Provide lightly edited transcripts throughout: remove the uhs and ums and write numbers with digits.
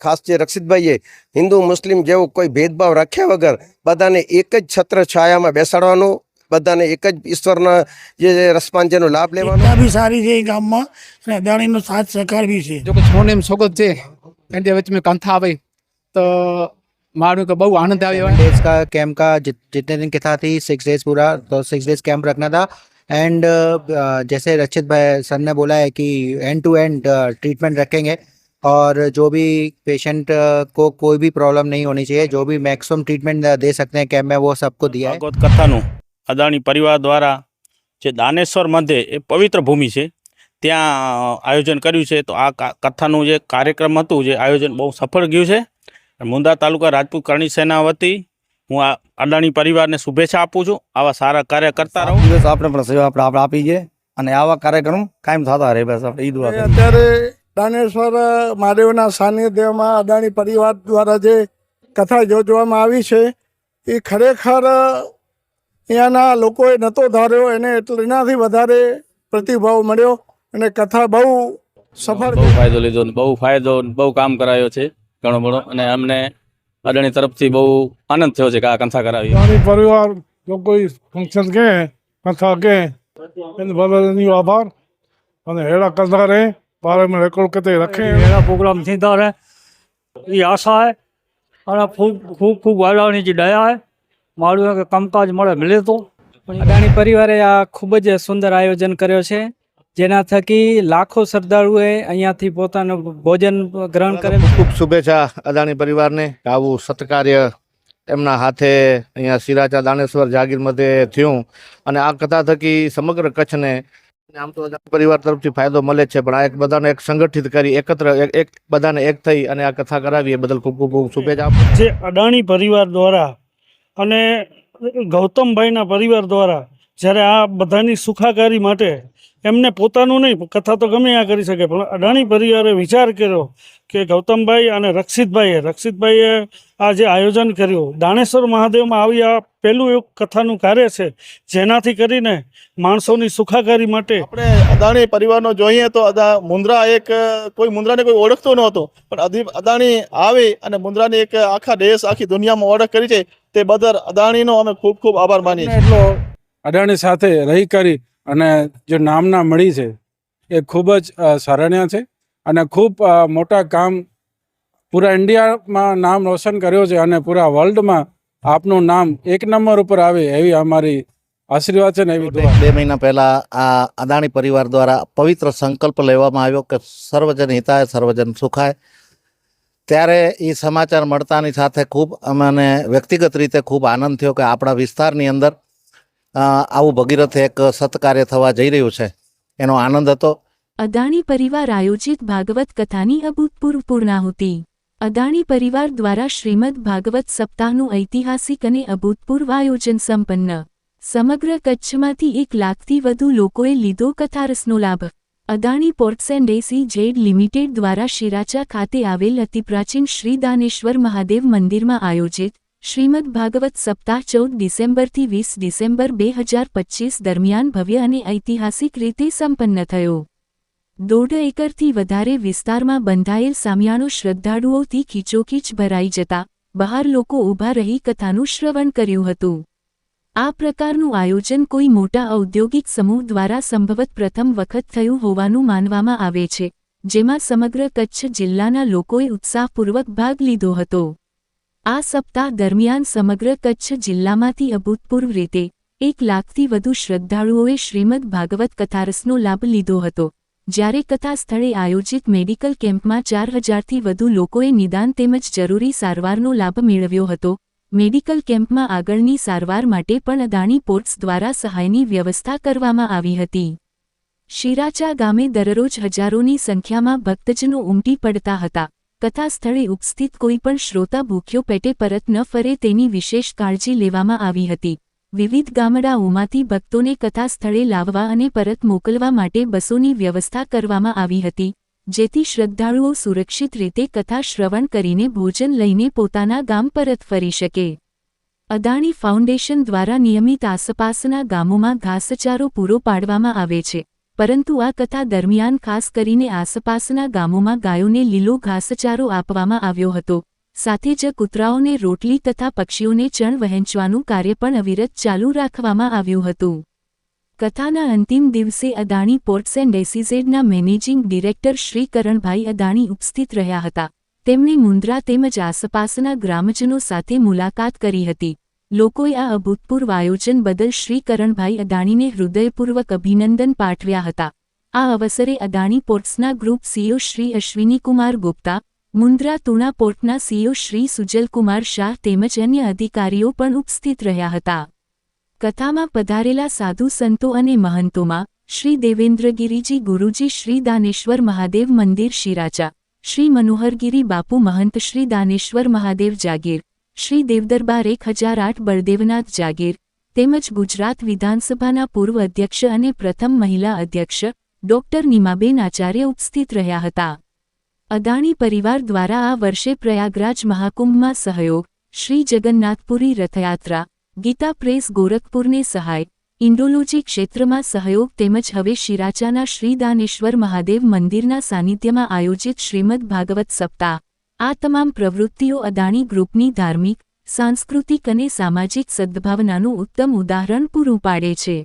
ખાસ જે રક્ષિતભાઈએ હિન્દુ મુસ્લિમ જેવો કોઈ ભેદભાવ રાખ્યા વગર બધાને એક જ છત્ર છાયામાં બેસાડવાનું, બધાને એક જ ઈશ્વરના જે રસપાંચેનો લાભ લેવાનો भी सारी છે ગામમાં અને અદાણીનો સાથ સહકાર भी છે। जो कुछ होने में स्वागत છે एंड विच में कंथा आवे तो मारू को बहुत आनंद आयो। डेज का कैंप का जितने दिन की था थी 6 डेज पूरा, तो 6 डेज कैंप रखना था। एंड जैसे रक्षित भाई सर ने बोला है कि एंड टू एंड ट्रीटमेंट रखेंगे और जो भी पेशेंट को कोई भी प्रॉब्लम नहीं होनी चाहिए, जो भी मैक्सिमम ट्रीटमेंट दे सकते हैं कैंप में वो सबको दिया है। ભાગવત કથાનું અદાણી પરિવાર દ્વારા જે દાનેશ્વર મધ્યે એ પવિત્ર ભૂમિ છે ત્યાં આયોજન કર્યું છે। તો આ કથાનું જે કાર્યક્રમ હતું, જે આયોજન બહુ સફળ ગયું છે। મુંદ્રા તાલુકા રાજપૂત કરણી સેના વતી હું આ અદાણી પરિવારને શુભેચ્છા આપું છું। આવા સારા કાર્ય કરતા રહો। દિવસ આપણે પણ સેવા આપણે આપી છે અને આવા કાર્યક્રમ કાયમ થતા રહે, બસ આપણે ઈ દુઆ કરીએ। અત્યારે દાનેશ્વર મહાદેવના સાનિધ્યમાં અદાણી પરિવાર દ્વારા જે કથા યોજવામાં આવી છે એ ખરેખર અહીંયાના લોકોએ નહોતો ધાર્યો, એને એનાથી વધારે પ્રતિભાવ મળ્યો અને કથા બહુ સફળ બહુ ફાયદો લીધો, બહુ ફાયદો, બહુ કામ કરાયો છે ઘણો બધો। અને અમને અદાણી તરફથી બહુ આનંદ થયો છે કે આ કંથા કરાવી। અદાણી પરિવાર જો કોઈ ફંક્શન કે કથા કે એને બધાનો આભાર અને હેડા કરતા રહે, बारे में रिकॉर्ड करते रखे। मेरा प्रोग्राम थींदा रहे ये आशा है और खूब खूब खूब अदाणी जी दया है। मारू के कामकाज મળે मिले तो અદાણી પરિવારે આ ખૂબ જ સુંદર આયોજન કર્યો છે, જેના થકી લાખો શ્રદ્ધાળુઓએ અહીંયાથી પોતાનું ભોજન ગ્રહણ કરે। ખૂબ શુભેચ્છા અદાણી પરિવારને। આવું સત્કાર્ય એમના હાથે અહીંયા સિરાચા દાનેશ્વર જાગીર મધ્યે થયું અને આ કથા થકી સમગ્ર કચ્છને આમ તો અદાણી પરિવાર તરફથી ફાયદો મળે છે, પણ આ એક બધાને એક સંગઠિત કરી એકત્ર એક બધાને એક થઈ અને આ કથા કરાવી એ બદલ ખૂબ ખૂબ શુભેચ્છા આપું। જે અદાણી પરિવાર દ્વારા અને ગૌતમભાઈના પરિવાર દ્વારા જ્યારે આ બધાની સુખાકારી માટે એમને પોતાનું નહીં, કથા તો ગમે આ કરી શકે, પણ અદાણી પરિવારે વિચાર કર્યો કે ગૌતમભાઈ અને રક્ષિતભાઈએ આ જે આયોજન કર્યું દાનેશ્વર મહાદેવમાં આવી આ પહેલું એક કથાનું કાર્ય છે, જેનાથી કરીને માણસોની સુખાકારી માટે આપણે અદાણી પરિવારનો જોઈએ તો મુંદ્રા એક કોઈ મુંદ્રાને કોઈ ઓળખતો નહોતો, પણ અદાણી આવી અને મુંદ્રાની એક આખા દેશ આખી દુનિયામાં ઓળખ કરી છે। તે બદલ અદાણીનો અમે ખૂબ ખૂબ આભાર માનીએ છીએ। એટલો અદાણી સાથે રહી કરી અને જે નામના મળી છે એ ખૂબ જ સરાહનીય છે અને ખૂબ મોટા કામ પૂરા ઇન્ડિયામાં નામ રોશન કર્યો છે અને પૂરા વર્લ્ડમાં આપનું નામ એક નંબર ઉપર આવે એવી અમારી આશીર્વાદ છે ને એવી દુઆ। 2 મહિના પહેલા આ અદાણી પરિવાર દ્વારા પવિત્ર સંકલ્પ લેવામાં આવ્યો કે સર્વજન હિતાય સર્વજન સુખાય, ત્યારે એ સમાચાર મળતાની સાથે ખૂબ અમને વ્યક્તિગત રીતે ખૂબ આનંદ થયો કે આપણા વિસ્તારની અંદર આવું ભગીરથ એક સત્કાર્ય થવા જઈ રહ્યું છે, એનો આનંદ હતો। અદાણી પરિવાર આયોજિત ભાગવત કથાની અભૂતપૂર્વ પૂર્ણાહુતિ। અદાણી પરિવાર દ્વારા શ્રીમદ ભાગવત સપ્તાહનું ઐતિહાસિક અને અભૂતપૂર્વ આયોજન સંપન્ન। સમગ્ર કચ્છમાંથી 1 લાખથી વધુ લોકોએ લીધો કથારસનો લાભ। Adani ports and SEZ limited દ્વારા શિરાચા ખાતે આવેલ અતિપ્રાચીન શ્રી દાનેશ્વર મહાદેવ મંદિરમાં આયોજિત શ્રીમદ ભાગવત સપ્તાહ 14 ડિસેમ્બરથી 20 ડિસેમ્બર 2025 દરમિયાન ભવ્ય અને ઐતિહાસિક રીતે સંપન્ન થયો। 1.5 એકરથી વધારે વિસ્તારમાં બંધાયેલ સામિયાણો શ્રદ્ધાળુઓથી ખીચોખીચ ભરાઈ જતા બહાર લોકો ઊભા રહી કથાનું શ્રવણ કર્યું હતું। આ પ્રકારનું આયોજન કોઈ મોટા ઔદ્યોગિક સમૂહ દ્વારા સંભવત પ્રથમ વખત થયું હોવાનું માનવામાં આવે છે, જેમાં સમગ્ર કચ્છ જિલ્લાના લોકોએ ઉત્સાહપૂર્વક ભાગ લીધો હતો। આ સપ્તાહ દરમિયાન સમગ્ર કચ્છ જિલ્લામાંથી અભૂતપૂર્વ રીતે 1 લાખથી વધુ શ્રદ્ધાળુઓએ શ્રીમદ ભાગવત કથારસનો લાભ લીધો હતો, જ્યારે કથા સ્થળે આયોજિત મેડિકલ કેમ્પમાં 4000થી વધુ લોકોએ નિદાન તેમજ જરૂરી સારવારનો લાભ મેળવ્યો હતો। મેડિકલ કેમ્પમાં આગળની સારવાર માટે પણ અદાણી પોર્ટ્સ દ્વારા સહાયની વ્યવસ્થા કરવામાં આવી હતી। શિરાચા ગામે દરરોજ હજારોની સંખ્યામાં ભક્તજનો ઉમટી પડતા હતા। કથા સ્થળે ઉપસ્થિત કોઈ પણ શ્રોતા ભૂખ્યો પેટે પરત ન ફરે તેની વિશેષ કાળજી લેવામાં આવી હતી। વિવિધ ગામડાઓમાંથી ભક્તોને કથા સ્થળે લાવવા અને પરત મોકલવા માટે બસોની વ્યવસ્થા કરવામાં આવી હતી, જેથી શ્રદ્ધાળુઓ સુરક્ષિત રીતે કથા શ્રવણ કરીને ભોજન લઈને પોતાના ગામ પરત ફરી શકે। અદાણી ફાઉન્ડેશન દ્વારા નિયમિત આસપાસના ગામોમાં ઘાસચારો પૂરો પાડવામાં આવે છે। પરંતુ આ કથા દરમિયાન ખાસ કરીને આસપાસના ગામોમાં ગાયોને લીલો ઘાસચારો આપવામાં આવ્યો હતો. સાથે જ કૂતરાઓને રોટલી તથા પક્ષીઓને ચણ વહેંચવાનું કાર્ય પણ અવિરત ચાલુ રાખવામાં આવ્યું હતું. કથાના અંતિમ દિવસે અદાણી પોર્ટ્સ એન્ડ એસીઝેડના મેનેજિંગ ડિરેક્ટર શ્રી કરણભાઈ અદાણી ઉપસ્થિત રહ્યા હતા. તેમણે મુન્દ્રા તેમજ આસપાસના ગ્રામજનો સાથે મુલાકાત કરી હતી. લોકોએ આ અભૂતપૂર્વ આયોજન બદલ શ્રી કરણભાઈ અદાણીને હૃદયપૂર્વક અભિનંદન પાઠવ્યા હતા. આ અવસરે અદાણી પોર્ટ્સના ગ્રુપ સીઈઓ શ્રી અશ્વિનીકુમાર ગુપ્તા, મુન્દ્રા તુણા પોર્ટના સીઈઓ શ્રી સુજલકુમાર શાહ તેમજ અન્ય અધિકારીઓ પણ ઉપસ્થિત રહ્યા હતા. કથામાં પધારેલા સાધુ સંતો અને મહંતોમાં શ્રી દેવેન્દ્રગીરીજી ગુરુજી શ્રી દાનેશ્વર મહાદેવ મંદિર શિરાચા, શ્રી મનોહરગીરી બાપુ મહંત શ્રી દાનેશ્વર મહાદેવ જાગીર, શ્રી દેવદરબાર 1008 બળદેવનાથ જાગીર તેમજ ગુજરાત વિધાનસભાના પૂર્વ અધ્યક્ષ અને પ્રથમ મહિલા અધ્યક્ષ ડોક્ટર નીમાબેન આચાર્ય ઉપસ્થિત રહ્યા હતા. અદાણી પરિવાર દ્વારા આ વર્ષે પ્રયાગરાજ મહાકુંભમાં સહયોગ, શ્રી જગન્નાથપુરી રથયાત્રા, ગીતા પ્રેસ ગોરખપુરને સહાય, ઇન્ડોલોજી ક્ષેત્રમાં સહયોગ તેમજ હવે શિરાચાના શ્રી દાનેશ્વર મહાદેવ મંદિરના સાનિધ્યમાં આયોજિત શ્રીમદ ભાગવત સપ્તાહ, આ તમામ પ્રવૃત્તિઓ અદાણી ગ્રુપની ધાર્મિક, સાંસ્કૃતિક અને સામાજિક સદ્ભાવનાનું ઉત્તમ ઉદાહરણ પૂરું પાડે છે.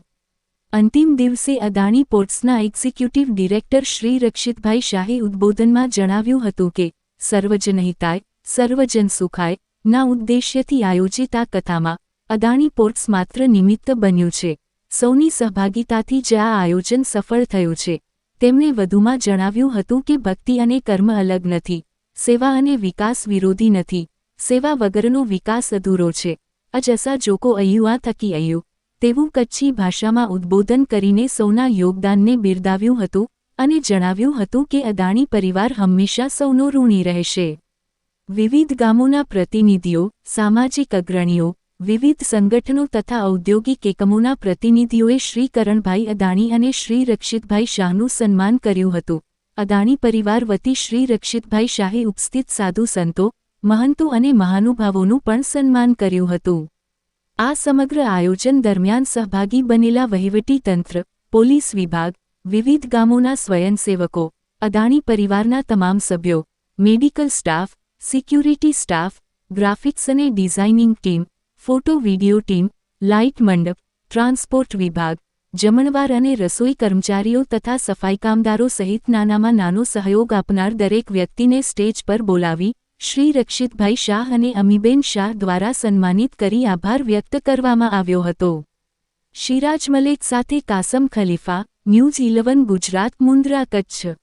અંતિમ દિવસે અદાણી પોર્ટ્સના એક્ઝિક્યુટિવ ડિરેક્ટર શ્રી રક્ષિતભાઈ શાહે ઉદ્બોધનમાં જણાવ્યું હતું કે સર્વજન હિતાય, સર્વજન સુખાય ના ઉદ્દેશ્યથી આયોજિત આ કથામાં અદાણી પોર્ટ્સ માત્ર નિમિત્ત બન્યું છે. સૌની સહભાગિતાથી જ આ આયોજન સફળ થયું છે. તેમણે વધુમાં જણાવ્યું હતું કે ભક્તિ અને કર્મ અલગ નથી, સેવા અને વિકાસ વિરોધી નથી, સેવા વગરનો વિકાસ અધૂરો છે. અજસા જોકો અયું આ થકી અયું તેવું કચ્છી ભાષામાં ઉદ્બોધન કરીને સૌના યોગદાનને બિરદાવ્યું હતું અને જણાવ્યું હતું કે અદાણી પરિવાર હંમેશા સૌનો ઋણી રહેશે. વિવિધ ગામોના પ્રતિનિધિઓ, સામાજિક અગ્રણીઓ, વિવિધ સંગઠનો તથા ઔદ્યોગિક એકમોના પ્રતિનિધિઓએ શ્રી કરણભાઈ અદાણી અને શ્રી રક્ષિતભાઈ શાહનું સન્માન કર્યું હતું. અદાણી પરિવાર વતી શ્રી રક્ષિતભાઈ શાહે ઉપસ્થિત સાધુ સંતો, મહંતો અને મહાનુભાવોનું પણ સન્માન કર્યું હતું. આ સમગ્ર આયોજન દરમિયાન સહભાગી બનેલા વહીવટી તંત્ર, પોલીસ વિભાગ, વિવિધ ગામોના સ્વયંસેવકો, અદાણી પરિવારના તમામ સભ્યો, medical staff, security staff, graphics અને designing team, photo video team, light મંડપ, ટ્રાન્સપોર્ટ વિભાગ, જમણવાર અને રસોઈ કર્મચારીઓ તથા સફાઈ કામદારો સહિત નાનામાં નાનો સહયોગ આપનાર દરેક વ્યક્તિને સ્ટેજ પર બોલાવી શ્રી રક્ષિતભાઈ શાહ અને અમીબેન શાહ દ્વારા સન્માનિત કરી આભાર વ્યક્ત કરવામાં આવ્યો હતો. શિરાજ મલેક સાથે કાસમ ખલીફા, ન્યૂઝ 11 ગુજરાત, મુન્દ્રા, કચ્છ.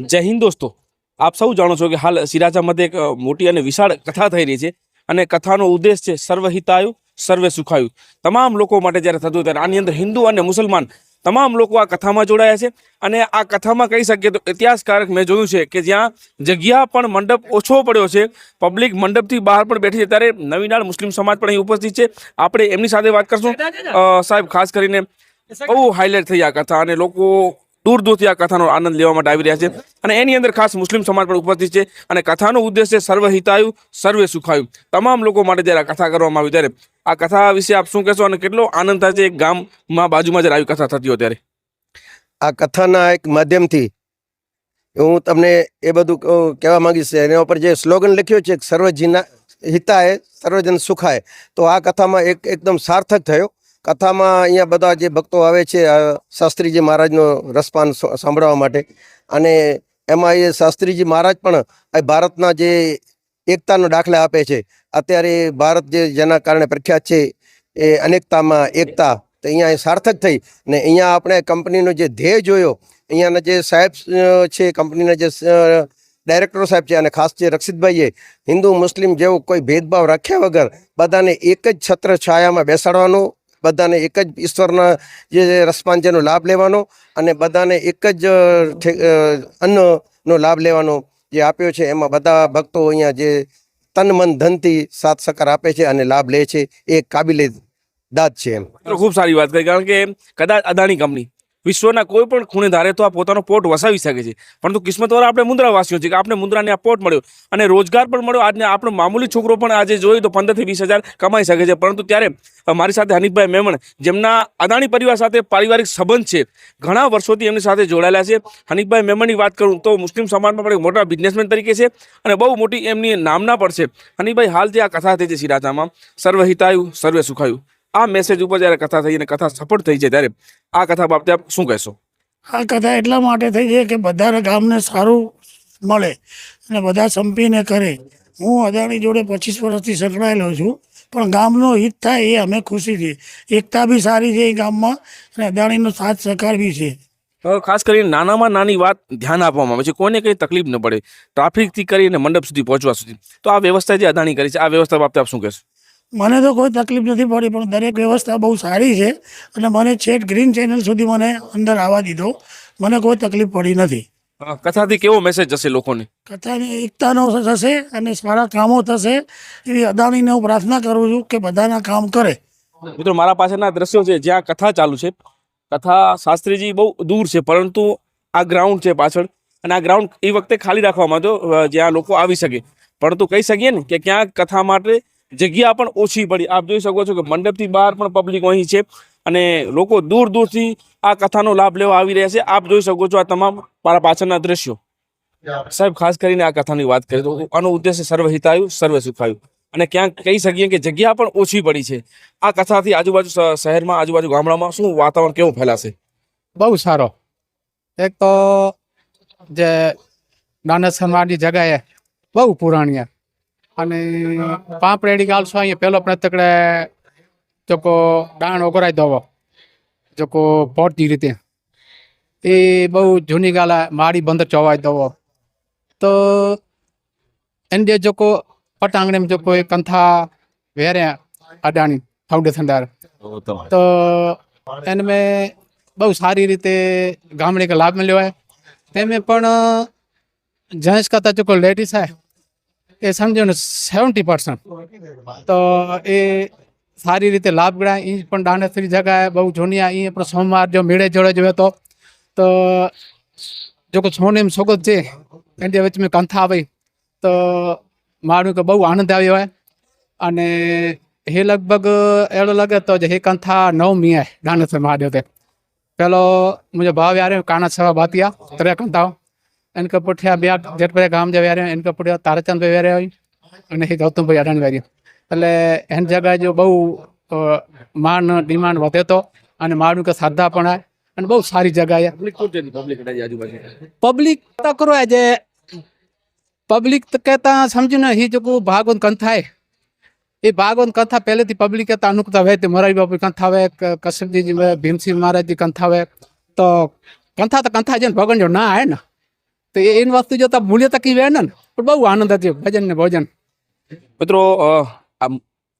જય હિન્દ દોસ્તો, આપ સૌ જાણો છો કે હાલ શિરાજાमध्ये એક મોટી અને વિશાળ કથા થઈ રહી છે અને કથાનો ઉદ્દેશ છે સર્વહિતાયુ સર્વે સુખાયુ. તમામ લોકો માટે જ્યારે થતું ત્યારે આની અંદર હિન્દુ અને મુસલમાન તમામ લોકો આ કથામાં જોડાયા છે અને આ કથામાં કહી શકીએ તો ઇતિહાસકારક મેં જોયું છે કે જ્યાં જગ્યા પણ મંડપ ઓછો પડ્યો છે, પબ્લિક મંડપથી બહાર પણ બેઠી છે, ત્યારે નવીનાળ મુસ્લિમ સમાજ પણ અહીં ઉપસ્થિત છે. આપણે એમની સાથે વાત કરશું. સાહેબ, ખાસ કરીને બહુ હાઇલાઇટ થઈ આ કથા અને લોકો દૂર દૂરથી આ કથાનો આનંદ લેવા માટે આવી રહ્યા છે અને એની અંદર ખાસ મુસ્લિમ સમાજ પણ ઉપસ્થિત છે અને કથાનો ઉદ્દેશ છે સર્વહિતાયુ સર્વે સુખાયુ. તમામ લોકો માટે જ્યારે આ કથા કરવામાં આવી ત્યારે આ કથા વિશે આપ શું કહેશો અને કેટલો આનંદ થાય છે એક ગામમાં બાજુમાં જ્યારે આવી કથા થતી હોય ત્યારે? આ કથાના એક માધ્યમથી હું તમને એ બધું કહેવા માંગીશ. એના ઉપર જે સ્લોગન લખ્યો છે સર્વજીના હિતાય સર્વજન સુખાય, તો આ કથામાં એકદમ સાર્થક થયો. કથામાં અહીંયા બધા જે ભક્તો આવે છે શાસ્ત્રીજી મહારાજનો રસપાન સાંભળવા માટે અને એમાં એ શાસ્ત્રીજી મહારાજ પણ ભારતના જે એકતાનો દાખલા આપે છે. અત્યારે ભારત જેના કારણે પ્રખ્યાત છે એ અનેકતામાં એકતા, તો અહીંયા સાર્થક થઈ ને અહીંયા આપણે કંપનીનો જે ધ્યેય જોયો, અહીંયાના જે સાહેબ છે કંપનીના જે ડાયરેક્ટર સાહેબ છે અને ખાસ જે રક્ષિતભાઈએ હિન્દુ મુસ્લિમ જેવો કોઈ ભેદભાવ રાખ્યા વગર બધાને એક જ છત્ર છાયામાં બેસાડવાનું, બધાને એક જ ઈશ્વરના જે રસપાન જેનો લાભ લેવાનો અને બધાને એક જ અન્નનો લાભ લેવાનો જે આપ્યો છે, એમાં બધા ભક્તો અહીંયા જે તન મન ધનથી સાથ સહકાર આપે છે અને લાભ લે છે, એ કાબિલે દાદ છે. એમ ખૂબ સારી વાત કરી, કારણ કે કદાચ અદાણી કંપની વિશ્વના કોઈ પણ ખૂણે ધારે તો આ પોતાનો પોટ વસાવી શકે છે, પરંતુ કિસ્મતવાળા આપણે મુન્દ્રાવાસીઓ છે કે આપણે મુન્દ્રાને આ પોટ મળ્યો અને રોજગાર પણ મળ્યો. આજને આપણો મામૂલી છોકરો પણ આજે જોઈએ તો 15 થી 20 હજાર કમાઈ શકે છે. પરંતુ ત્યારે મારી સાથે હનીફભાઈ મેમણ, જેમના અદાણી પરિવાર સાથે પારિવારિક સંબંધ છે, ઘણા વર્ષોથી એમની સાથે જોડાયેલા છે. હનીફભાઈ મેમણની વાત કરું તો મુસ્લિમ સમાજમાં પણ એક મોટા બિઝનેસમેન તરીકે છે અને બહુ મોટી એમની નામના પણ છે. હનીફભાઈ, હાલ જે આ કથા થઈ છે સિરાજામાં, સર્વહિતાયુ સર્વે સુખાયુ, આ મેસેજ ઉપર જ્યારે કથા થઈ અને કથા સફળ થઈ છે, ત્યારે આ કથા બાબતે આપ શું કહેશો? આ કથા એટલા માટે થઈ છે કે બધા ગામને સારું મળે અને બધા સંપીને કરે. હું અદાણી જોડે 25 વર્ષથી સંકળાયેલો છું, પણ ગામનો હિત થાય એ અમે ખુશીથી. એકતા બી સારી છે એ ગામમાં અને અદાણીનો સાથ સહકાર બી છે. ખાસ કરીને નાનામાં નાની વાત ધ્યાન આપવામાં આવે છે, કોઈને કંઈ તકલીફ ન પડે, ટ્રાફિકથી કરીને મંડપ સુધી પહોંચવા સુધી. તો આ વ્યવસ્થા જે અદાણી કરી છે, આ વ્યવસ્થા બાબતે આપ શું કહેશો? મને તો કોઈ તકલીફ નથી પડી, પણ દરેક વ્યવસ્થા બહુ સારી છે અને મને છેક ગ્રીન ચેનલ સુધી મને અંદર આવવા દીધો. મને કોઈ તકલીફ પડી નથી. કથાથી કેવો મેસેજ જશે લોકોને? કથાની એકતાનો થશે અને સારા કામો થશે એવી અદાણીને હું પ્રાર્થના કરું છું કે બધાના કામ કરે. મિત્રો, મારા પાસેના દ્રશ્યો છે જ્યાં કથા ચાલુ છે. કથા શાસ્ત્રીજી બહુ દૂર છે, પરંતુ આ ગ્રાઉન્ડ છે પાછળ, અને આ ગ્રાઉન્ડ એ વખતે ખાલી રાખવામાં આવ્યો જ્યાં લોકો આવી શકે. પરંતુ કહી શકીએ ને કે ક્યાંક કથા માટે જગ્યા પણ ઓછી પડી. આપ જોઈ શકો છો કે મંડપથી બહાર પણ પબ્લિક અહીં છે અને લોકો દૂર દૂરથી આ કથાનો લાભ લેવા આવી રહ્યા છે. આપ જોઈ શકો છો આ તમામ મારા પાછળના દ્રશ્યો. સાહેબ, ખાસ કરીને આ કથાની વાત કરીએ તો આનો ઉદ્દેશ્ય સર્વહિતાયુ સર્વે સુખાયુ, અને ક્યાંક કહી શકીએ કે જગ્યા પણ ઓછી પડી છે. આ કથાથી આજુબાજુ શહેરમાં, આજુબાજુ ગામડામાં શું વાતાવરણ કેવું ફેલાશે? બહુ સારો. એક તો જે દાનેશ્વરની જગાએ બહુ પુરાણી અને પાપરેડી ગાલશો અહીંયા પહેલો પ્રતકડે જોકો દાણ ઓગરાઈ દવો જોકો પોટની રીતે એ બહુ જૂની ગાલા માડી બંદર ચોવાઈ દવો તો એને જે જોકો પટાંગણે में જોકો એ કંથા વેરે અદાણી ફાઉન્डेशन दार तो इनमें બહુ સારી રીતે ગામડે કે લાભ મળ્યો હોય. તેમાં પણ જેન્ટ્સ કરતાં જો કોઈ લેડીઝ છે એ સમજો ને 70%, તો એ સારી રીતે લાભ ગણાય. એ પણ દાનેશ્વરી જગાએ બહુ જૂની એ પણ સોમવાર જો મેળે જોડે જોયો તો જો કોઈ સોનેમ સોગત છે એની વચ્ચે મેં કંથા આવી તો મારું કે બહુ આનંદ આવ્યો હોય. અને એ લગભગ એવો લાગે તો જે એ કંથા 9મી है दानेश्वर महादेव ते पहलो मुझे भाव यार काना सवा बातिया तरह कंथाओ इनका पुठिया ब्या जेट पर गाम जब यार इनका पुठिया ताराचंद पे यार અને એ ગૌતમ ભાઈ અડાણી વારી એટલે એની જગ્યાએ જો બહુ માન ડિમાન્ડ વધે તો અને મારું કે શ્રદ્ધા પણ આવે અને બહુ સારી જગ્યાએ પબ્લિક તો કરો જે પબ્લિક તો કહેતા સમજો ને એ જો ભાગવત કંથા है ये भागवत कथा पहले थी पब्लिक के अनुकूलता हुए थे. मोरारी बापू कंथा हुए, कश्यप जी भीम सिंह महाराज जी कंथा हुए, तो कंथा जन भगवान जो ना है ना तो ये इन वस्तु जो तब मूल्य तक ही वे ना પણ બહુ આનંદ હતી ભજન ને ભોજન. મિત્રો,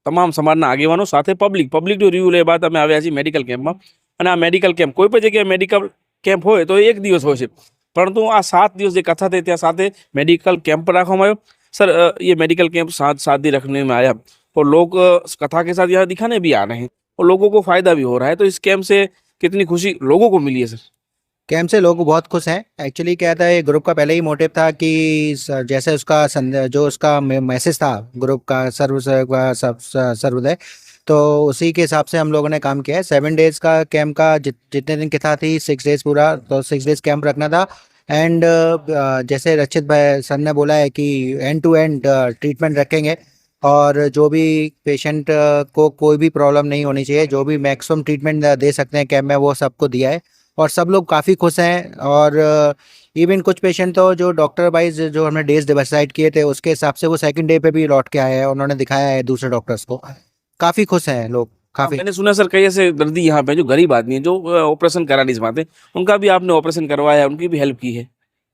તમામ સમાજના આગેવાનો સાથે પબ્લિકનું રિવ્યુ લેવા બાદ અમે આવ્યા છીએ મેડિકલ કેમ્પમાં. અને આ મેડિકલ કેમ્પ કોઈ પણ જગ્યાએ મેડિકલ કેમ્પ હોય તો એક દિવસ હોય છે, પરંતુ આ 7 દિવસ જે કથા થઈ ત્યાં સાથે મેडिकल कैंप રાખવામાં આવ્યો. सर, ये मेडिकल कैंप 7 दिन रखने में आया और लोग कथा के साथ यहाँ दिखाने भी आ रहे हैं और लोगों को फायदा भी हो रहा है, तो इस कैंप से कितनी खुशी लोगों को मिली है? सर, कैंप से लोग बहुत खुश हैं. एक्चुअली क्या था, ये ग्रुप का पहले ही मोटिव था कि जैसे उसका जो उसका मैसेज था ग्रुप का सर्वोदय, तो उसी के हिसाब से हम लोगों ने काम किया है. 7 डेज का कैंप का जितने दिन की था थी 6 डेज पूरा, तो 6 डेज कैंप रखना था. एंड जैसे रचित भाई सर ने बोला है कि एंड टू एंड ट्रीटमेंट रखेंगे और जो भी पेशेंट को कोई भी प्रॉब्लम नहीं होनी चाहिए, जो भी मैक्सिमम ट्रीटमेंट दे सकते हैं कैंप में वो सबको दिया है और सब लोग काफ़ी खुश हैं. और इवन कुछ पेशेंट तो जो डॉक्टर वाइज जो हमने डेज डिसाइड किए थे उसके हिसाब से वो 2nd डे पे भी लौट के आए हैं, उन्होंने दिखाया है दूसरे डॉक्टर्स को. काफ़ी खुश हैं लोग काफ़ी. मैंने सुना सर कई ऐसे दर्दी यहाँ पे जो गरीब आदमी है जो ऑपरेशन करा नहीं पाते, उनका भी आपने ऑपरेशन करवाया है, उनकी भी हेल्प की है?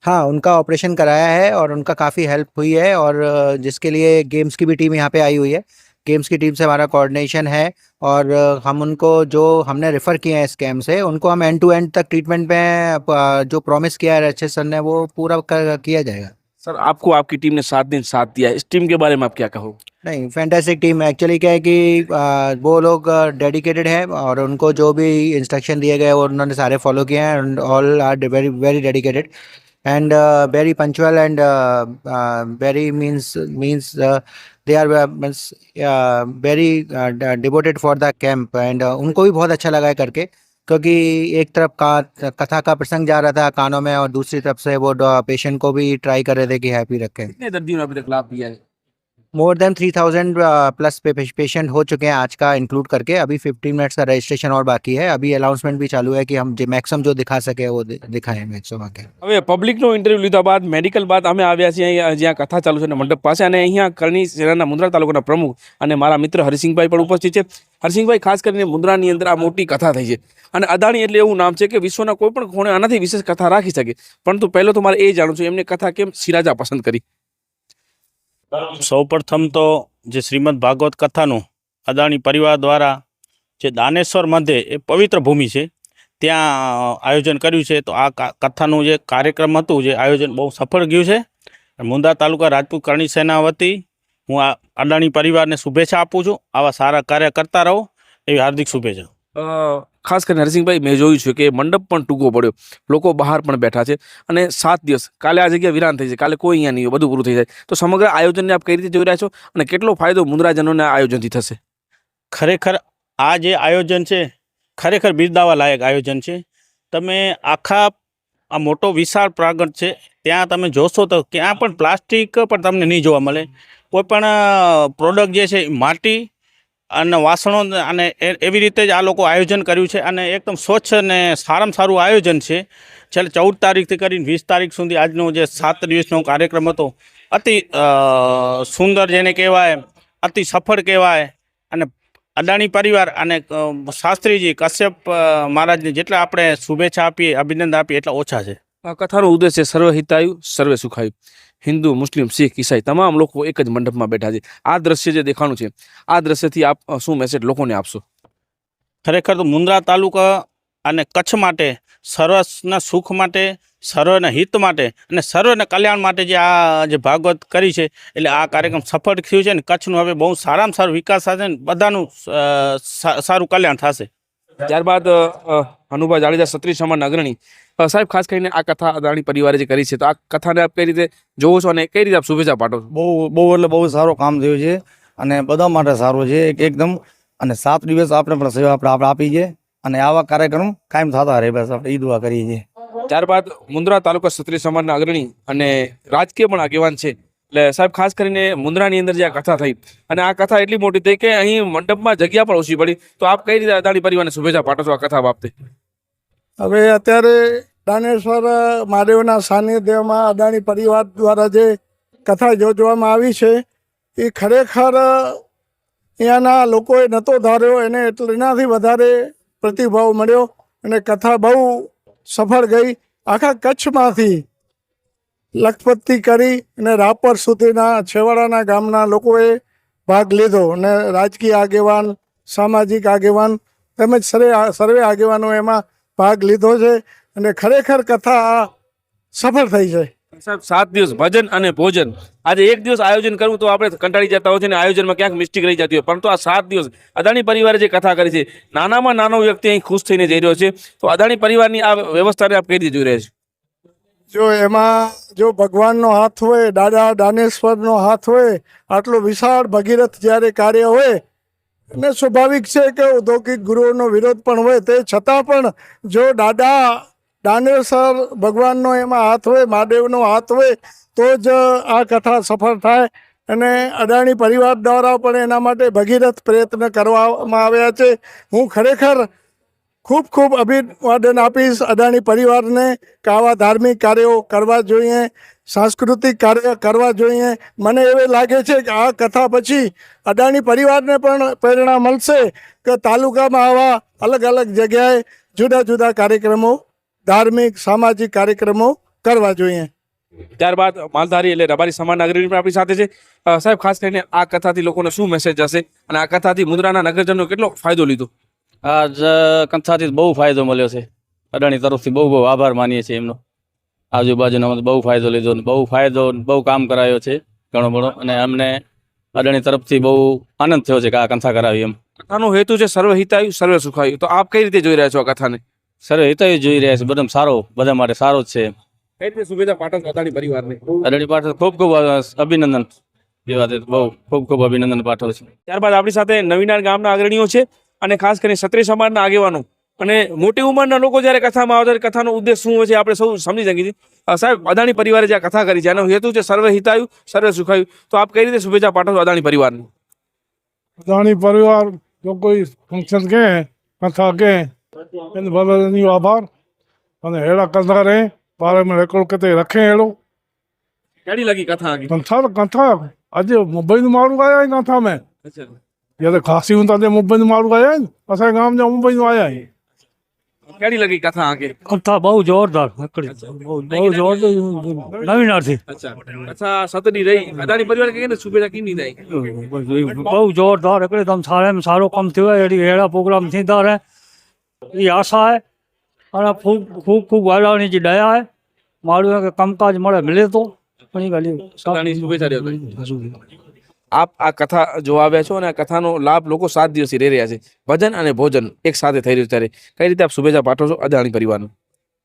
हाँ, उनका ऑपरेशन कराया है और उनका काफ़ी हेल्प हुई है. और जिसके लिए गेम्स की भी टीम यहाँ पे आई हुई है. गेम्स की टीम से हमारा कोऑर्डिनेशन है और हम उनको जो हमने रेफ़र किए हैं इस कैम्प से, उनको हम एंड टू एंड तक ट्रीटमेंट में जो प्रॉमिस किया है रचित सर ने वो पूरा किया जाएगा. सर आपको आपकी टीम ने 7 दिन साथ दिया, इस टीम के बारे में आप क्या कहो? नहीं, फैंटास्टिक टीम। एक्चुअली क्या है कि वो लोग डेडिकेटेड है और उनको जो भी इंस्ट्रक्शन दिए गए वो उन्होंने सारे फॉलो किए हैं and all are very very dedicated and very punctual and very means they are very devoted for the camp and उनको भी बहुत अच्छा लगा है करके, क्योंकि एक तरफ का कथा का प्रसंग जा रहा था कानों में और दूसरी तरफ से वो पेशेंट को भी ट्राई कर रहे थे कि हैप्पी रखें। कितने दर्दियों ने अभी तक लाभ दिया है? मोर देन 3000 प्लस पेशेंट हो चुके हैं आज का इंक्लूड करके। अभी 15 मिनट्स का रजिस्ट्रेशन और बाकी है। अभी अनाउंसमेंट भी चालू है कि हम मैक्सिमम जो दिखा सके वो दिखाएं मैक्सिमम आके। હવે પબ્લિકનો ઇન્ટરવ્યુ લીધા બાદ મેડિકલ બાદ અમે આવ્યા છીએ અહીંયા જ્યાં કથા ચાલુ છે ને મંડપ પાસે, અને અહીંયા કરણી સેનાના મુન્દ્રા તાલુકાના પ્રમુખ અને મારા મિત્ર હરસિંહભાઈ પણ ઉપસ્થિત છે. હરસિંહભાઈ, ખાસ કરીને મુન્દ્રાની અંદર આ મોટી કથા થઈ છે અને અદાણી એટલે એવું નામ છે કે વિશ્વના કોઈ પણ ખૂણે આનાથી વિશેષ કથા રાખી શકે, પરંતુ પહેલો તો મારે એ જાણવું છે એમને કથા કેમ સિરાજા પસંદ કરી? સૌપ્રથમ તો જે શ્રીમદ ભાગવત કથાનું અદાણી પરિવાર દ્વારા જે દાનેશ્વર મધ્યે એ પવિત્ર ભૂમિ છે ત્યાં આયોજન કર્યું છે. તો આ કથાનું જે કાર્યક્રમ હતું, જે આયોજન બહુ સફળ ગયું છે. મુન્દ્રા તાલુકા રાજપૂત કરણી સેના વતી હું આ અદાણી પરિવારને શુભેચ્છા આપું છું. આવા સારા કાર્ય કરતા રહો એવી હાર્દિક શુભેચ્છા. ખાસ કરીને હરસિંહભાઈ, મેં જોયું છે કે મંડપ પણ ટૂંકો પડ્યો, લોકો બહાર પણ બેઠા છે અને 7 દિવસ કાલે આ જગ્યા વિરાન થઈ છે, કાલે કોઈ અહીંયા નહીં હોય, બધું પૂરું થઈ જાય. તો સમગ્ર આયોજનને આપ કઈ રીતે જોઈ રહ્યા છો અને કેટલો ફાયદો મુન્દ્રાજનોને આ આયોજનથી થશે? ખરેખર આ જે આયોજન છે ખરેખર બિરદાવા લાયક આયોજન છે. તમે આખા આ મોટો વિશાળ પ્રાંગણ છે, ત્યાં તમે જોશો તો ક્યાં પણ પ્લાસ્ટિક પણ તમને નહીં જોવા મળે. કોઈ પણ પ્રોડક્ટ જે છે માટી અને વાસણો અને એવી રીતે જ આ લોકો આયોજન કર્યું છે અને એકદમ સ્વચ્છ અને સારામાં સારું આયોજન છે. છેલ્લે 14 તારીખથી કરીને 20 તારીખ સુધી આજનો જે 7 દિવસનો કાર્યક્રમ હતો અતિ સુંદર જેને કહેવાય, અતિ સફળ કહેવાય. અને અદાણી પરિવાર અને શાસ્ત્રીજી કશ્યપ મહારાજને જેટલા આપણે શુભેચ્છા આપીએ, અભિનંદન આપીએ એટલા ઓછા છે. આ કથાનો ઉદ્દેશ્ય સર્વહિતાયુ સર્વે સુખાયુ. હિન્દુ, મુસ્લિમ, શીખ, ઈસાઈ તમામ લોકો એક જ મંડપમાં બેઠા છે. આ દ્રશ્ય જે દેખાણું છે, આ દ્રશ્યથી આપ શું મેસેજ લોકોને આપશો? ખરેખર તો મુન્દ્રા તાલુકા અને કચ્છ માટે સર્વના સુખ માટે, સર્વના હિત માટે અને સર્વના કલ્યાણ માટે જે આ જે ભાગવત કરી છે એટલે આ કાર્યક્રમ સફળ થયું છે. અને કચ્છનું હવે બહુ સારામાં સારો વિકાસ થશે ને બધાનું સારું કલ્યાણ થશે. ત્યારબાદ હનુભાઈ જાડેજા ક્ષત્રિય સમાજના અગ્રણી સાહેબ, ખાસ કરીને આ કથા અદાણી પરિવારે જે કરી છે, તો આ કથાને આપ કઈ રીતે જોવો છો અને કઈ રીતે આપ શુભેચ્છા પાઠવો છો? બહુ એટલે બહુ સારો કામ થયું છે અને બધા માટે સારું છે એકદમ. અને 7 દિવસ આપણે પણ સેવા આપણે આપી છે અને આવા કાર્યક્રમ કાયમ થતા રહે, બસ આપણે એ દુઆ કરીએ છીએ. ત્યારબાદ મુન્દ્રા તાલુકા ક્ષત્રિય સમાજના અગ્રણી અને રાજકીય પણ આગેવાન છે. એટલે સાહેબ, ખાસ કરીને મુન્દ્રાની અંદર જે આ કથા થઈ અને આ કથા એટલી મોટી થઈ કે અહીં મંડપમાં જગ્યા પણ ઓછી પડી, તો આપ કઈ રીતે અદાણી પરિવારને શુભેચ્છા પાઠવો છો આ કથા બાબતે? હવે અત્યારે દાનેશ્વર મહાદેવના સાનિધ્યમાં અદાણી પરિવાર દ્વારા જે કથા યોજવામાં આવી છે એ ખરેખર અહીંયાના લોકોએ નહોતો ધાર્યો, એને એનાથી વધારે પ્રતિભાવ મળ્યો અને કથા બહુ સફળ ગઈ. આખા કચ્છમાંથી લખપતથી કરી અને રાપર સુધીના છેવાડાના ગામના લોકોએ ભાગ લીધો અને રાજકીય આગેવાન, સામાજિક આગેવાન તેમજ સર્વે આગેવાનો એમાં ભાગ લીધો છે અને ખરેખર કથા સફળ થઈ છે. સાહેબ, 7 દિવસ ભજન અને ભોજન, આજે એક દિવસ આયોજન કરવું તો આપણે કંટાળી જતા હોય છે ને આયોજનમાં ક્યાંક મિસ્ટેક રહી જતી હોય, પરંતુ આ 7 દિવસ અદાણી પરિવારે જે કથા કરી છે, નાનામાં નાનો વ્યક્તિ અહીં ખુશ થઈને જઈ રહ્યો છે. તો અદાણી પરિવારની આ વ્યવસ્થાને આપ કઈ રીતે જોઈ રહ્યા છો? જો એમાં જો ભગવાનનો હાથ હોય, દાદા દાનેશ્વરનો હાથ હોય, આટલો વિશાળ ભગીરથ જ્યારે કાર્ય હોય અને સ્વાભાવિક છે કે ઔદ્યોગિક ગુરુઓનો વિરોધ પણ હોય, તે છતાં પણ જો દાદા દાનેશ્વર ભગવાનનો એમાં હાથ હોય, મહાદેવનો હાથ હોય તો જ આ કથા સફળ થાય. અને અદાણી પરિવાર દ્વારા પણ એના માટે ભગીરથ પ્રયત્ન કરવામાં આવ્યા છે. હું ખરેખર ખૂબ ખૂબ અભિવાદન આપીશ અદાણી પરિવારને કે આવા ધાર્મિક કાર્યો કરવા જોઈએ, સાંસ્કૃતિક કાર્ય કરવા જોઈએ. મને એવું લાગે છે કે આ કથા પછી અદાણી પરિવારને પણ પ્રેરણા મળશે કે તાલુકામાં આવા અલગ અલગ જગ્યાએ જુદા જુદા કાર્યક્રમો, ધાર્મિક સામાજિક કાર્યક્રમો કરવા જોઈએ. ત્યારબાદ માલધારી એટલે રબારી સમાજના અગ્રણી પણ આપણી સાથે છે. સાહેબ, ખાસ કરીને આ કથાથી લોકોને શું મેસેજ હશે અને આ કથાથી મુન્દ્રાના નગરજનો કેટલો ફાયદો લીધો? આ કથાથી બહુ ફાયદો મળ્યો છે. અદાણી તરફથી બહુ આભાર માનીએ છીએ એમનો. આજુબાજુના બહુ ફાયદો લીધો ને બહુ કામ કરાયો છે ઘણો બધો, અને અમને અદાણી તરફથી બહુ આનંદ થયો છે કે આ કથા કરાવી એમ. કથાનો હેતુ છે સર્વ હિતાયુ સર્વે સુખાયુ. તો આપ કઈ રીતે જોઈ રહ્યા છો આ કથાને? સર્વે હિતાયુ જોઈ રહ્યા છે, બધા માટે સારો જ છે. કઈ રીતે શુભેચ્છા પાઠવશો અદાણી પરિવારને? અદાણી પાઠક ખૂબ અભિનંદન, એ વાત બહુ ખૂબ અભિનંદન પાઠવું છું. ત્યારબાદ આપણી સાથે નવીનાર ગામના અગ્રણીઓ છે અને ખાસ કરીને ક્ષત્રિય સમાજના આગેવાનો અને મોટી ઉંમરના લોકો જ્યારે કથામાં આવતા ત્યારે કથાનો ઉદ્દેશ શું હોય છે આપણે સૌ સમજી શકીએ છીએ. સાહેબ, અદાણી પરિવારે જે આ કથા કરી છે એનો હેતુ છે સર્વે હિતાયુ સર્વે સુખાયુ. તો આપ કઈ રીતે શુભેચ્છા પાઠવશો અદાણી પરિવારને? અદાણી પરિવાર જો કોઈ ફંક્શન કે કથા કે એને બધાનો આભાર અને હેડા કરતા રહે બારે में રેકોર્ડ કરते रखे हेड़ो કેડી લગી કથા આખી? कथा अॼु मुंबई माण्हू आया आहिनि कथा में અચ્છા, जॾहिं ख़ासी हूंदा ते मुंबई माण्हू आया आहिनि असांजे गाम जा मुंबई आया आहिनि કેડી લગી કથા આખી? કથા બહુ જોરદાર બહુ જોરદાર નવીનારથી અચ્છા, કથા સતની રહી. અદાણી પરિવાર કે શુભેચ્છા કીની થાય? બહુ જોરદાર એકદમ સારામાં સારો કામ થયો હોય એડી હેડા પ્રોગ્રામ થતા રહે એ આશા હે અને ખૂબ વાલાની જે દયા હે મારું કે કામકાજ મળે મિલે તો પણ એ ગાલી અદાણી શુભેચ્છા દેતો. આપ આ કથા જોવા આવ્યા છો અને આ કથાનો લાભ લોકો 7 દિવસથી રહી રહ્યા છે. ભજન અને ભોજન એક સાથે થઈ રહ્યું છે, ત્યારે કઈ રીતે આપ શુભેચ્છા પાઠવશો અદાણી પરિવારને?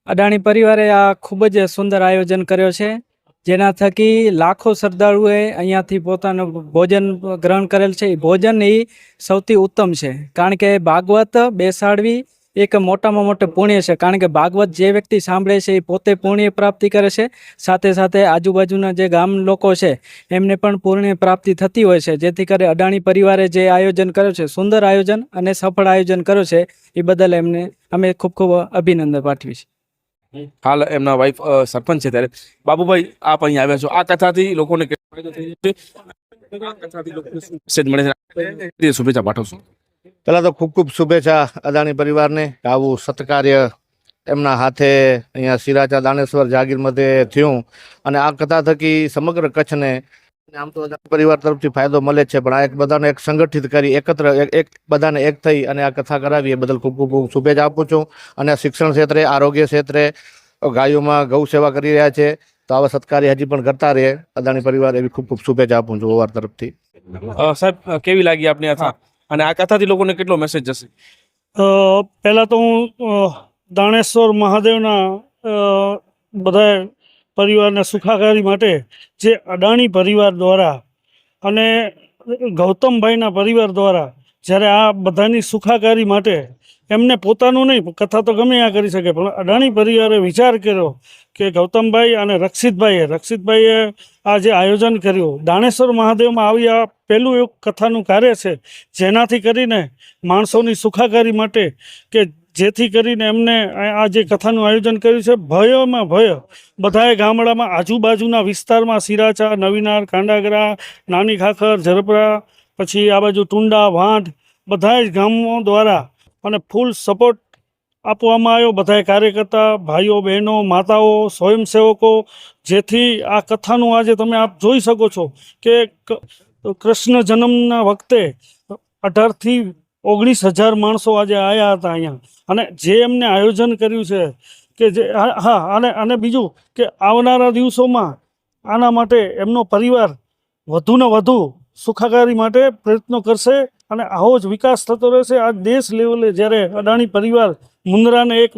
અદાણી પરિવારે આ ખૂબ જ સુંદર આયોજન કર્યો છે, જેના થકી લાખો શ્રદ્ધાળુએ અહીંયાથી પોતાનું ભોજન ગ્રહણ કરેલ છે. એ ભોજન એ સૌથી ઉત્તમ છે, કારણ કે ભાગવત બેસાડવી એક મોટામાં મોટું પુણ્ય છે. કારણ કે ભાગવત જે વ્યક્તિ સાંભળે છે એ પોતે પુણ્ય પ્રાપ્તિ કરે છે, સાથે સાથે આજુબાજુના જે ગામ લોકો છે એમને પણ પુણ્ય પ્રાપ્તિ થતી હોય છે. જેથી કરી અદાણી પરિવારે જે આયોજન કર્યું છે, સુંદર આયોજન અને સફળ આયોજન કર્યું છે, એ બદલ એમને અમે ખૂબ અભિનંદન પાઠવી છે. હાલ એમના વાઇફ સરપંચ છે, ત્યારે બાબુભાઈ આપ અહીં આવ્યા છો, આ કથાથી લોકોને કેટલો ફાયદો થઈ રહ્યો છે? આ કથાથી લોકોને શું મેસેજ મળે છે? શુભેચ્છા પાઠવશો? પહેલાં તો ખૂબ ખૂબ શુભેચ્છા અદાણી પરિવારને કે આવું સત્કાર્ય એમના હાથે અહીંયા સિરાચા દાનેશ્વર જાગીર મધ્યે થયું અને આ કથા થકી સમગ્ર કચ્છને આમ તો અદાણી પરિવાર તરફથી ફાયદો મળે જ છે, પણ આ એક બધાને એક સંગઠિત કરી એકત્ર એક બધાને એક થઈ અને આ કથા કરાવી એ બદલ ખૂબ ખૂબ શુભેચ્છા આપું છું. અને શિક્ષણ ક્ષેત્રે, આરોગ્ય ક્ષેત્રે, ગાયોમાં ગૌ સેવા કરી રહ્યા છે, તો આવા સત્કાર્ય હજી પણ કરતા રહે અદાણી પરિવાર, એવી ખૂબ ખૂબ શુભેચ્છા આપું છું ઓવાર તરફથી. સાહેબ, કેવી લાગી આપની કથા અને આ કથાથી લોકોને કેટલો મેસેજ જશે? પહેલાં તો હું દાણેશ્વર મહાદેવના બધા પરિવારના સુખાકારી માટે જે અદાણી પરિવાર દ્વારા અને ગૌતમભાઈના પરિવાર દ્વારા જ્યારે આ બધાની સુખાકારી માટે એમને પોતાનું નહીં, કથા તો ગમે આ કરી શકે, પણ અદાણી પરિવારે વિચાર કર્યો કે ગૌતમભાઈ અને રક્ષિતભાઈએ આ જે આયોજન કર્યું દાણેશ્વર મહાદેવમાં આવી આ પહેલું એવું કથાનું કાર્ય છે, જેનાથી કરીને માણસોની સુખાકારી માટે કે જેથી કરીને એમને આ જે કથાનું આયોજન કર્યું છે, ભયમાં ભય બધાએ ગામડામાં આજુબાજુના વિસ્તારમાં સિરાચા, નવીનાર, કાંડાગરા, નાની ખાખર, ઝરપરા, પછી આ બાજુ ટુંડા, વાંઢ બધા જ ગામો દ્વારા અને ફૂલ સપોર્ટ આપવામાં આવ્યો. બધાએ કાર્યકર્તા ભાઈઓ, બહેનો, માતાઓ, સ્વયંસેવકો, જેથી આ કથાનું આજે તમે આપ જોઈ શકો છો કે કૃષ્ણ જન્મના વખતે 18 થી 19,000 માણસો આજે આવ્યા હતા અહીંયા, અને જે એમને આયોજન કર્યું છે કે જે અને બીજું કે આવનારા દિવસોમાં આના માટે એમનો પરિવાર વધુને વધુ સુખાકારી માટે પ્રયત્નો કરશે અને આવો જ વિકાસ થતો રહેશે. આ દેશ લેવલે જ્યારે અદાણી પરિવાર મુન્દ્રાને એક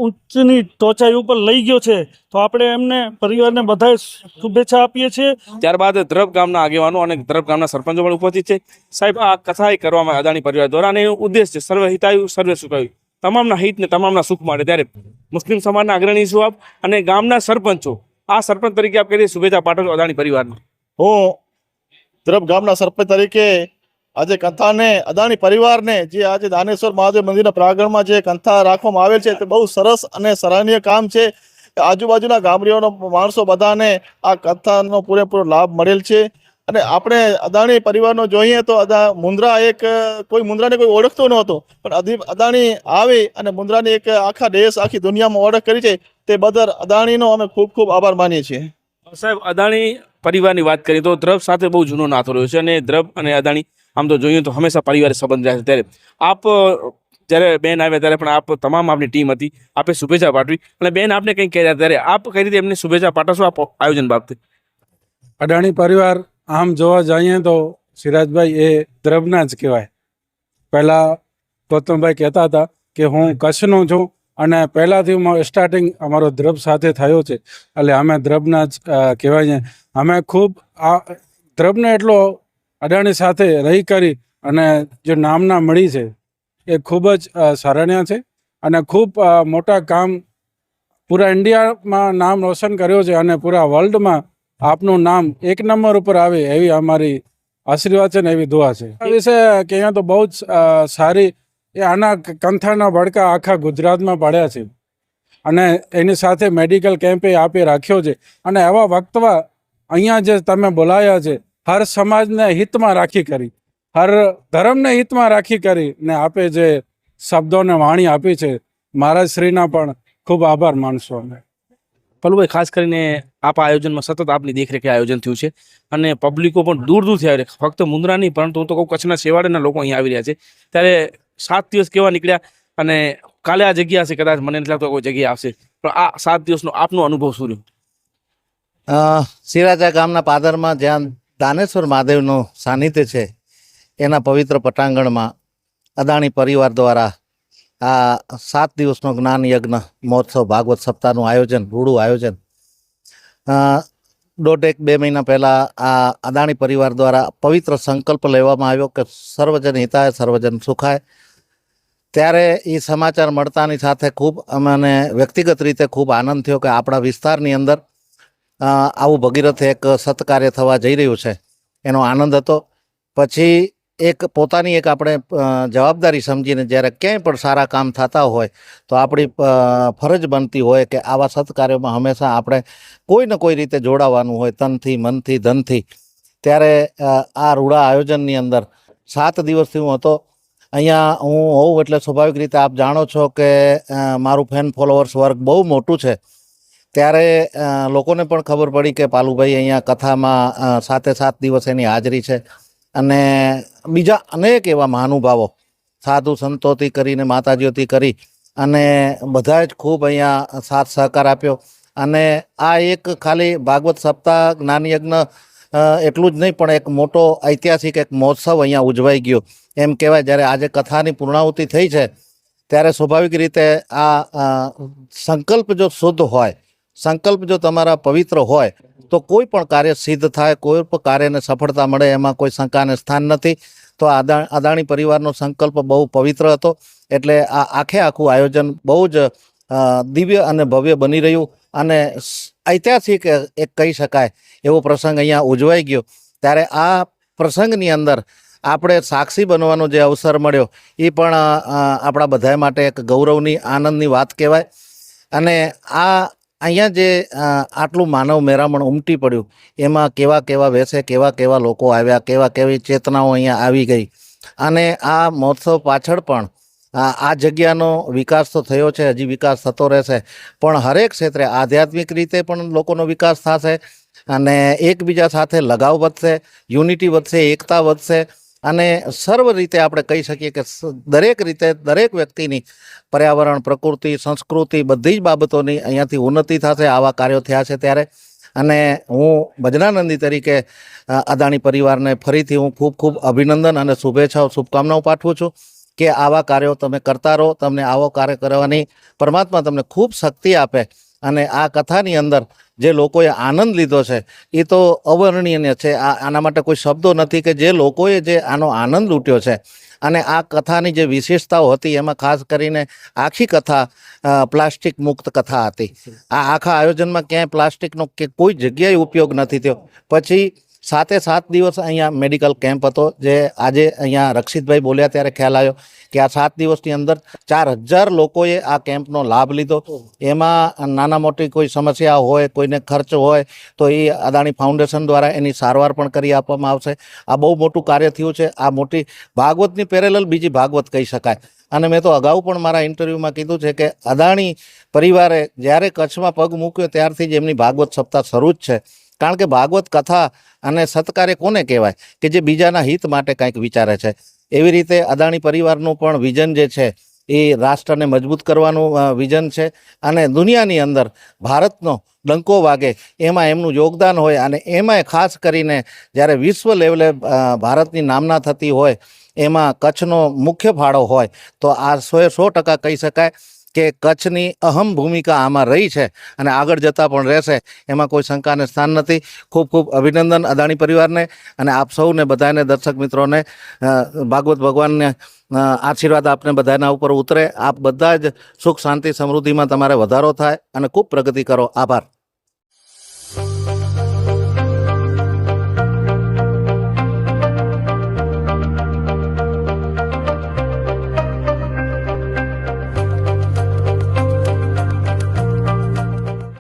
ઉચ્ચની ટોચાઈ ઉપર લઈ ગયો છે, તો આપણે એમને પરિવારને બધાએ શુભેચ્છા આપીએ છીએ. ત્યારબાદ દ્રબ ગામના આગેવાનો અને દ્રબ ગામના સરપંચો પણ ઉપસ્થિત છે. સાહેબ, આ કથા કરવામાં અદાણી પરિવાર દ્વારા અને એનો ઉદ્દેશ છે સર્વ હિતાયુ સર્વે સુખાયુ, તમામના હિત ને તમામના સુખ માટે. ત્યારે મુસ્લિમ સમાજના અગ્રણી છું આપ અને ગામના સરપંચો, આ સરપંચ તરીકે આપ કઈ શુભેચ્છા પાઠવશો અદાણી પરિવારને? હું દ્રબ ગામના સરપંચ તરીકે આજે કથાને અદાણી પરિવારને જે આજે દાનેશ્વર મહાદેવ મંદિરના પ્રાંગણમાં જે કથા રાખવામાં આવેલ છે તે બહુ સરસ અને સરાહનીય કામ છે. આજુબાજુના ગામડીઓના માણસો બધાને આ કથાનો પૂરેપૂરો લાભ મળેલ છે. અને આપણે અદાણી પરિવારનો જોઈએ તો મુન્દ્રા કોઈ મુન્દ્રાને કોઈ ઓળખતો નહોતો, પણ અદાણી આવી અને મુન્દ્રાની એક આખા દેશ આખી દુનિયામાં ઓળખ કરી છે, તે બદલ અદાણીનો અમે ખૂબ ખૂબ આભાર માનીએ છીએ. સાહેબ, અદાણી પરિવારની વાત કરીએ તો દ્રબ સાથે બહુ જૂનો નાતો રહ્યો છે અને દ્રબ અને અદાણી આમ તો જોઈએ તો હંમેશા પરિવારે સંબંધ રહ્યા છે. ત્યારે આપ જ્યારે બેન આવ્યા ત્યારે પણ આપ તમામ આપની ટીમ હતી, આપે શુભેચ્છા પાઠવી અને બેન આપને કંઈક કહ્યા ત્યારે આપ કઈ રીતે એમને શુભેચ્છા પાઠવશો આપ આયોજન બાબતે? અદાણી પરિવાર આમ જોવા જઈએ તો સિરાજભાઈ એ દ્રબના જ કહેવાય. પહેલાં ગૌતમભાઈ કહેતા હતા કે હું કચ્છનો છું અને પહેલાંથી સ્ટાર્ટિંગ અમારો દ્રબ સાથે થયો છે, એટલે અમે દ્રબના જ કહેવાય. અમે ખૂબ આ દ્રબને એટલો અદાણી સાથે રહી કરી અને જે નામના મળી છે એ ખૂબ જ સરાહનીય છે અને ખૂબ મોટા કામ પૂરા ઇન્ડિયામાં નામ રોશન કર્યો છે અને પૂરા વર્લ્ડમાં આપનું નામ એક નંબર ઉપર આવે એવી અમારી આશીર્વાદ છે ને એવી દુઆ છે. આ વિશે કે અહીંયા તો બહુ જ સારી એ આના કંથાના ભડકા આખા ગુજરાતમાં પડ્યા છે અને એની સાથે મેડિકલ કેમ્પ એ આપે રાખ્યો છે અને એવા વક્તવા અહીંયા જે તમે બોલાયા છે હર સમાજને હિતમાં રાખી કરી, હર ધર્મને હિતમાં રાખી કરી ને આપે જે શબ્દોને વાણી આપી છે, મહારાજ શ્રીના પણ ખૂબ આભાર માનશો અમે. પલુભાઈ, ખાસ કરીને આપ આયોજનમાં સતત આપની દેખરેખે આયોજન થયું છે અને પબ્લિકો પણ દૂર દૂરથી આવી રહ્યા, ફક્ત મુન્દ્રા નહીં પરંતુ હું તો કહું કચ્છના છેવાડાના લોકો અહીંયા આવી રહ્યા છે. ત્યારે 7 દિવસ કેવા નીકળ્યા અને કાલે આ જગ્યા હશે, કદાચ મને નથી લાગતો કોઈ જગ્યા આવશે, પણ આ 7 દિવસનો આપનો અનુભવ શું રહ્યો? સિરાજા ગામના પાદરમાં જ્યાં દાનેશ્વર મહાદેવનું સાનિધ્ય છે એના પવિત્ર પટાંગણમાં અદાણી પરિવાર દ્વારા આ 7 દિવસનો જ્ઞાન યજ્ઞ મહોત્સવ ભાગવત સપ્તાહનું આયોજન, રૂડું આયોજન 1.5-2 મહિના પહેલાં આ અદાણી પરિવાર દ્વારા પવિત્ર સંકલ્પ લેવામાં આવ્યો કે સર્વજન હિતાય સર્વજન સુખાય. ત્યારે એ સમાચાર મળતાની સાથે ખૂબ અમને વ્યક્તિગત રીતે ખૂબ આનંદ થયો કે આપણા વિસ્તારની અંદર આવું ભગીરથ એક સત્કાર્ય થવા જઈ રહ્યું છે, એનો આનંદ હતો. પછી એક પોતાની એક આપણે જવાબદારી સમજીને જ્યારે ક્યાંય પણ સારા કામ થતા હોય તો આપણી ફરજ બનતી હોય કે આવા સત્કાર્યોમાં હંમેશા આપણે કોઈ ને કોઈ રીતે જોડાવાનું હોય, તનથી, મનથી, ધનથી. ત્યારે આ રૂડા આયોજનની અંદર 7 દિવસથી હું હતો. અહીંયા હું હોઉં એટલે સ્વાભાવિક રીતે આપ જાણો છો કે મારું ફેન ફોલોવર્સ વર્ગ બહુ મોટું છે. ત્યારે લોકોને પણ ખબર પડી કે પાલુભાઈ અહીંયા કથામાં 7 દિવસ એની હાજરી છે અને બીજા અનેક એવા મહાનુભાવો સાધુ સંતોથી કરીને માતાજીઓથી કરી અને બધા જ ખૂબ અહીંયા સાથ સહકાર આપ્યો. અને આ એક ખાલી ભાગવત સપ્તાહ જ્ઞાન યજ્ઞ એટલું જ નહીં પણ એક મોટો ઐતિહાસિક એક મહોત્સવ અહીંયા ઉજવાઈ ગયો એમ કહેવાય. જ્યારે આજે કથાની પૂર્ણાહુતિ થઈ છે ત્યારે સ્વાભાવિક રીતે આ સંકલ્પ જો શુદ્ધ હોય, સંકલ્પ જો તમારા પવિત્ર હોય તો કોઈ પણ કાર્ય સિદ્ધ થાય, કોઈ પણ કાર્યને સફળતા મળે, એમાં કોઈ શંકાને સ્થાન નથી. તો અદાણી પરિવારનો સંકલ્પ બહુ પવિત્ર હતો એટલે આ આખું આયોજન બહુ જ દિવ્ય અને ભવ્ય બની રહ્યું અને ઐતિહાસિક એક કહી શકાય એવો પ્રસંગ અહીંયા ઉજવાઈ ગયો. ત્યારે આ પ્રસંગની અંદર આપણે સાક્ષી બનવાનો જે અવસર મળ્યો એ પણ આપણા બધા માટે એક ગૌરવની, આનંદની વાત કહેવાય. અને આ અહીંયા જે આટલું માનવ મેરામણ ઉમટી પડ્યું એમાં કેવા કેવા વેશે, કેવા કેવા લોકો આવ્યા, કેવા કેવી ચેતનાઓ અહીંયા આવી ગઈ. અને આ મહોત્સવ પાછળ પણ આ જગ્યાનો વિકાસ તો થયો છે, હજી વિકાસ થતો રહેશે, પણ હરેક ક્ષેત્રે આધ્યાત્મિક રીતે પણ લોકોનો વિકાસ થશે અને એકબીજા સાથે લગાવ વધશે, યુનિટી વધશે, એકતા વધશે અને સર્વ રીતે આપણે કહી શકીએ કે દરેક રીતે દરેક વ્યક્તિની પર્યાવરણ, પ્રકૃતિ, સંસ્કૃતિ બધી જ બાબતોની અહીંયાથી ઉન્નતિ થશે. આવા કાર્યો થયા છે ત્યારે. અને હું ભજનાનંદી તરીકે અદાણી પરિવારને ફરીથી હું ખૂબ ખૂબ અભિનંદન અને શુભેચ્છાઓ, શુભકામનાઓ પાઠવું છું કે આવા કાર્યો તમે કરતા રહો. તમને આવો કાર્ય કરવાની પરમાત્મા તમને ખૂબ શક્તિ આપે. અને આ કથાની અંદર જે લોકોએ આનંદ લીધો છે એ તો અવર્ણનીય છે. આના માટે કોઈ શબ્દો નથી કે જે લોકોએ જે આનો આનંદ લૂંટ્યો છે. અને આ કથાની જે વિશેષતાઓ હતી એમાં ખાસ કરીને આખી કથા પ્લાસ્ટિક મુક્ત કથા હતી. આ આખા આયોજનમાં ક્યાંય પ્લાસ્ટિકનો કે કોઈ જગ્યાએ ઉપયોગ નથી થયો. પછી 7 દિવસ અહીંયા મેડિકલ કેમ્પ હતો જે આજે અહીંયા રક્ષિતભાઈ બોલ્યા ત્યારે ખ્યાલ આવ્યો કે આ 7 દિવસની અંદર 4000 લોકોએ આ કેમ્પનો લાભ લીધો. એમાં નાના મોટી કોઈ સમસ્યા હોય, કોઈને ખર્ચ હોય તો એ અદાણી ફાઉન્ડેશન દ્વારા એની સારવાર પણ કરી આપવામાં આવશે. આ બહુ મોટું કાર્ય થયું છે. આ મોટી ભાગવતની પેરેલલ બીજી ભાગવત કહી શકાય. અને મેં તો અગાઉ પણ મારા ઇન્ટરવ્યૂમાં કીધું છે કે અદાણી પરિવારે જ્યારે કચ્છમાં પગ મૂક્યો ત્યારથી જ એમની ભાગવત સપ્તાહ શરૂ જ છે. કારણ કે ભાગવત કથા અને સત્કાર્ય કોને કહેવાય કે જે બીજાના હિત માટે કંઈક વિચારે છે. એવી રીતે અદાણી પરિવારનું પણ વિઝન જે છે એ રાષ્ટ્રને મજબૂત કરવાનું વિઝન છે અને દુનિયાની અંદર ભારતનો ડંકો વાગે એમાં એમનું યોગદાન હોય અને એમાંય ખાસ કરીને જ્યારે વિશ્વ લેવલે ભારતની નામના થતી હોય એમાં કચ્છનો મુખ્ય ફાળો હોય તો આ 100% કહી શકાય કે કચ્છની અહમ ભૂમિકા આમાં રહી છે અને આગળ જતાં પણ રહેશે, એમાં કોઈ શંકાને સ્થાન નથી. ખૂબ ખૂબ અભિનંદન અદાણી પરિવારને અને આપ સૌને બધાને દર્શક મિત્રોને ભાગવત ભગવાનને આશીર્વાદ આપને બધાના ઉપર ઉતરે. આપ બધા જ સુખ શાંતિ સમૃદ્ધિમાં તમારે વધારો થાય અને ખૂબ પ્રગતિ કરો. આભાર.